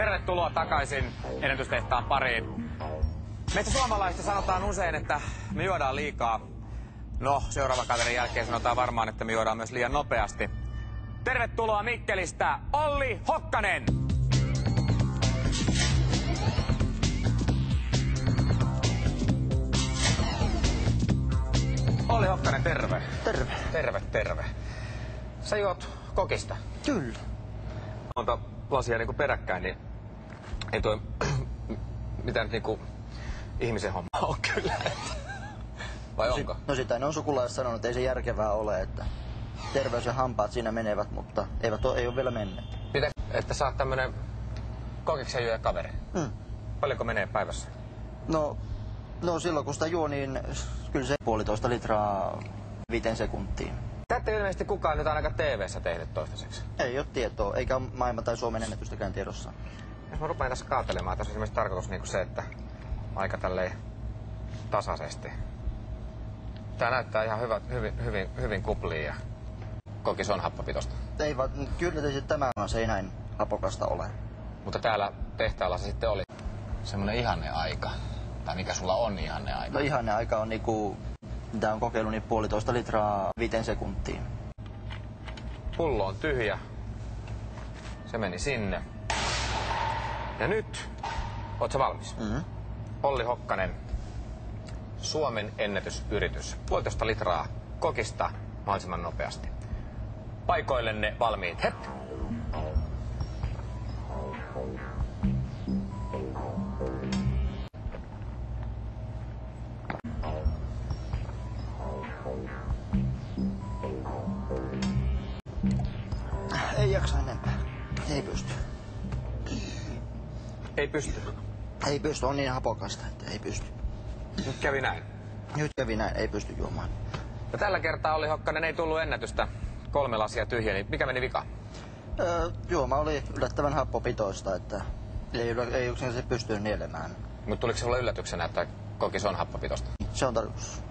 Tervetuloa takaisin ennätystehtaan pariin. Meistä suomalaisista sanotaan usein, että me juodaan liikaa. No, seuraavan kaverin jälkeen sanotaan varmaan, että me juodaan myös liian nopeasti. Tervetuloa Mikkelistä, Olli Hokkanen! Olli Hokkanen, terve. Terve. Terve. Sä juot kokista? Kyllä. Monta lasia niinku peräkkäin, niin ei toi mitään niinku ihmisen homma ole kyllä. Vai onko? No sitä ne on sukulaiset sanonut, että ei se järkevää ole, että terveys ja hampaat siinä menevät, mutta ei ole vielä menneet. Mitä, että sä oot tämmönen kokiksen juoja kaveri? Paljonko menee päivässä? No silloin kun sitä juo, niin kyllä se 1,5 litraa 5 sekuntiin. Te ette ilmeisesti kukaan nyt ainakaan TV:ssä tehnyt toistaiseksi. Ei ole tietoa, eikä ole maailman tai Suomen ennätystäkään tiedossa. Jos mä rupean tässä kaatelemaan, tässä on esimerkiksi tarkoitus niinku se, että aika tälleen tasaisesti. Tää näyttää ihan hyvin kupliin ja kokis on happopitosta. Ei vaan, kyllä tämä se ei näin hapokasta ole. Mutta täällä tehtaalla se sitten oli semmonen ihanne aika. Tai mikä sulla on ihanne aika? No ihanne aika on niinku, mitä on kokeillut, niin 1,5 litraa 5 sekuntiin. Pullo on tyhjä. Se meni sinne. Ja nyt, oot sä valmis? Olli Hokkanen, Suomen ennätysyritys. 1,5 litraa kokista mahdollisimman nopeasti. Paikoillenne valmiit. Hep! Ei jaksa enempää. Ei pysty. Ei pysty. Ei pysty, on niin hapokasta, että ei pysty. Nyt kävi näin. Nyt kävi näin, ei pysty juomaan. Ja tällä kertaa Olli Hokkanen ei tullut ennätystä. 3 lasia tyhjä, niin mikä meni vika? Juoma oli yllättävän happopitoista, että ei yksinkertaisesti pystynyt nielemään. Mutta tuliko se sulle yllätyksenä, että kokis on happopitosta? Se on tarkoitus.